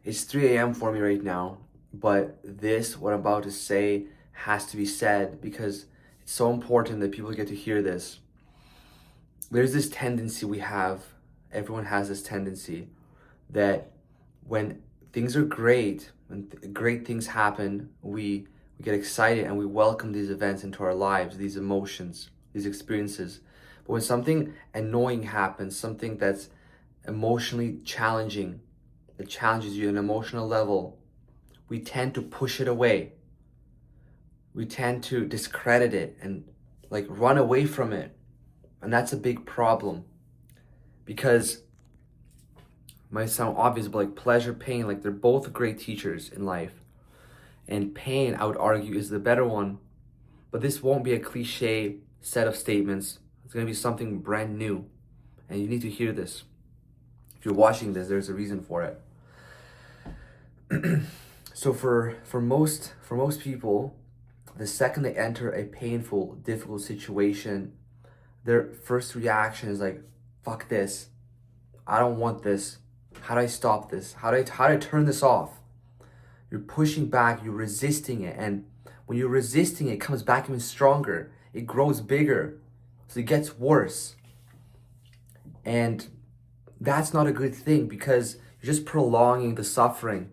It's 3 a.m. for me right now, but what I'm about to say, has to be said because it's so important that people get to hear this. There's this tendency we have, everyone has this tendency, that when things are great, when great things happen, we get excited and we welcome these events into our lives, these emotions, these experiences. But when something annoying happens, something that's emotionally challenging, that challenges you on an emotional level, we tend to push it away. We tend to discredit it and like run away from it. And that's a big problem because it might sound obvious, but like pleasure, pain, like they're both great teachers in life. And pain, I would argue, is the better one. But this won't be a cliche set of statements. It's going to be something brand new. And you need to hear this. If you're watching this, there's a reason for it. So for most people, the second they enter a painful, difficult situation, their first reaction is like, fuck this. I don't want this. How do I stop this? How do I turn this off? You're pushing back, you're resisting it, and when you're resisting it, it comes back even stronger. It grows bigger. So it gets worse. And that's not a good thing because you're just prolonging the suffering.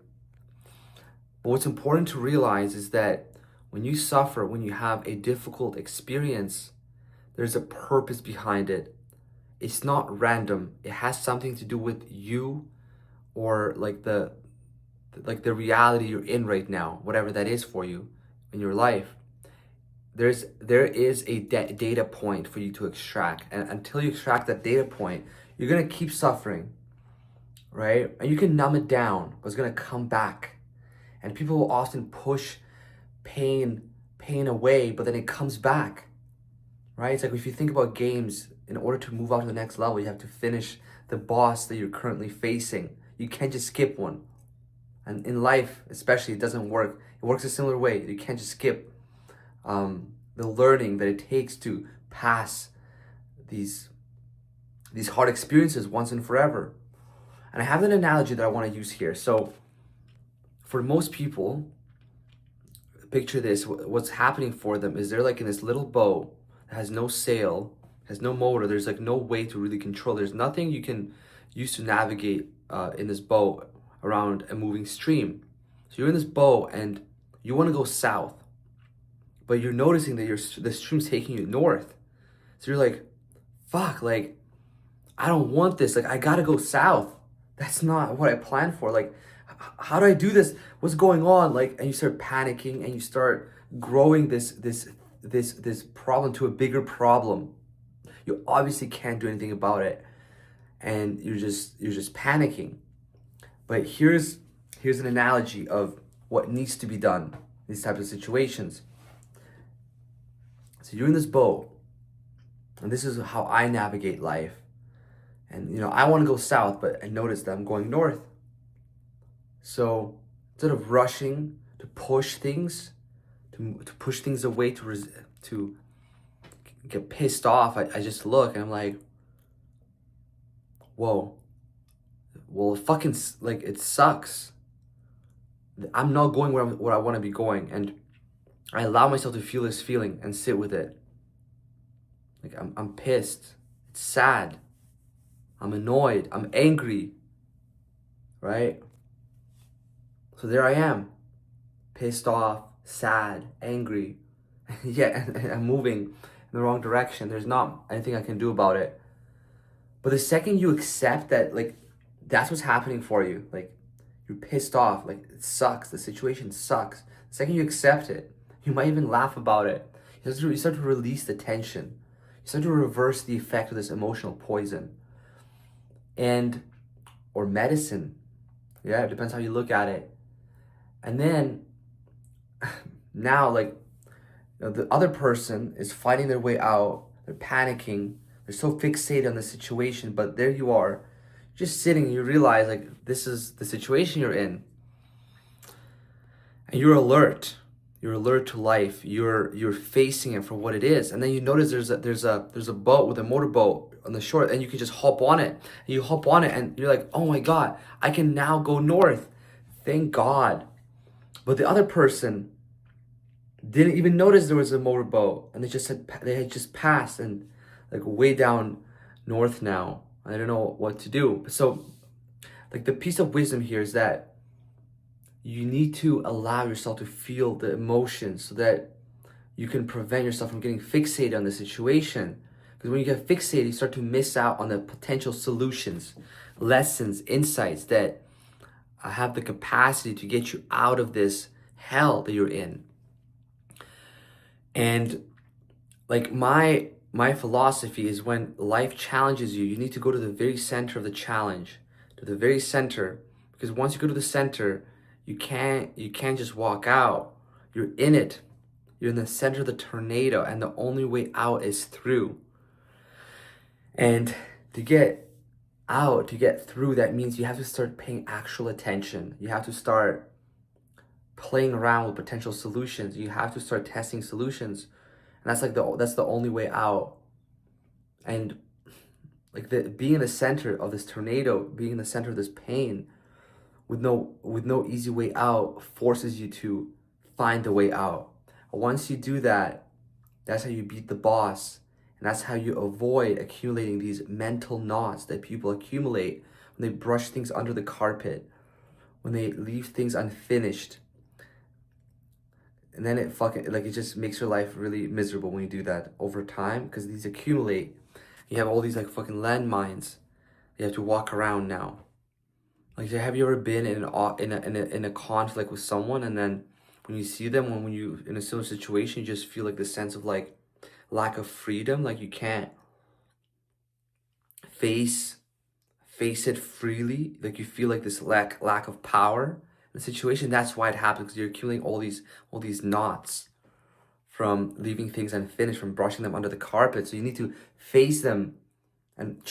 But what's important to realize is that when you suffer, when you have a difficult experience, there's a purpose behind it. It's not random. It has something to do with you or like the reality you're in right now, whatever that is for you in your life. There is a data point for you to extract, and until you extract that data point, you're gonna keep suffering, right? And you can numb it down, but it's gonna come back. And people will often push pain away, but then it comes back, right? It's like if you think about games, in order to move on to the next level, you have to finish the boss that you're currently facing. You can't just skip one. And in life, especially, it doesn't work. It works a similar way. You can't just skip the learning that it takes to pass these hard experiences once and forever. And I have an analogy that I want to use here. So for most people, picture this, what's happening for them is they're like in this little boat that has no sail, has no motor, there's like no way to really control. There's nothing you can use to navigate in this boat around a moving stream. So you're in this boat and you want to go south, but you're noticing that the stream's taking you north. So you're like, fuck, like, I don't want this. Like, I gotta go south. That's not what I planned for. Like, how do I do this? What's going on? Like, and you start panicking and you start growing this problem to a bigger problem. You obviously can't do anything about it, and you're just panicking. But here's an analogy of what needs to be done in these types of situations. So you're in this boat, and this is how I navigate life. And I want to go south, but I notice that I'm going north. So instead of rushing to push things, to push things away, to get pissed off, I just look and I'm like, whoa, well, fucking, like, it sucks. I'm not going where I want to be going. And I allow myself to feel this feeling and sit with it. Like, I'm pissed. It's sad. I'm annoyed. I'm angry. Right? So there I am. Pissed off, sad, angry. Yeah, and I'm moving in the wrong direction. There's not anything I can do about it. But the second you accept that, like, that's what's happening for you, like, you're pissed off, like, it sucks, the situation sucks. The second you accept it, you might even laugh about it. You start to release the tension. You start to reverse the effect of this emotional poison. Or medicine. Yeah, it depends how you look at it. And then, now, like, the other person is fighting their way out. They're panicking. They're so fixated on the situation, but there you are, just sitting, and you realize, like, this is the situation you're in. And you're alert. You're alert to life. You're facing it for what it is. And then you notice there's a boat with a motorboat on the shore, and you can just hop on it. And you hop on it, and you're like, oh my God, I can now go north. thank God. But the other person didn't even notice there was a motorboat, and they had just passed and like way down north now. I don't know what to do. So like the piece of wisdom here is that you need to allow yourself to feel the emotions so that you can prevent yourself from getting fixated on the situation. Because when you get fixated, you start to miss out on the potential solutions, lessons, insights that have the capacity to get you out of this hell that you're in. And like my philosophy is when life challenges you, you need to go to the very center of the challenge, to the very center, because once you go to the center, you can't just walk out. You're in it. You're in the center of the tornado, and the only way out is through. And to get out, to get through, that means you have to start paying actual attention. You have to start playing around with potential solutions. You have to start testing solutions. And that's the only way out. And like being in the center of this tornado, being in the center of this pain with no easy way out forces you to find the way out. Once you do that, that's how you beat the boss. And that's how you avoid accumulating these mental knots that people accumulate when they brush things under the carpet, when they leave things unfinished. And then it just makes your life really miserable when you do that over time, because these accumulate. You have all these like fucking landmines you have to walk around now. Like, have you ever been in a conflict with someone, and then when you see them, when you in a similar situation, you just feel like this sense of like lack of freedom, like you can't face it freely, like you feel like this lack of power in the situation. That's why it happens, because you're accumulating all these knots from leaving things unfinished, from brushing them under the carpet. So you need to face them and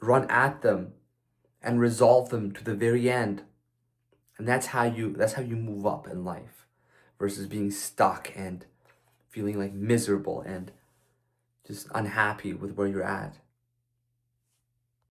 run at them and resolve them to the very end. And that's how you move up in life, versus being stuck and feeling like miserable and just unhappy with where you're at.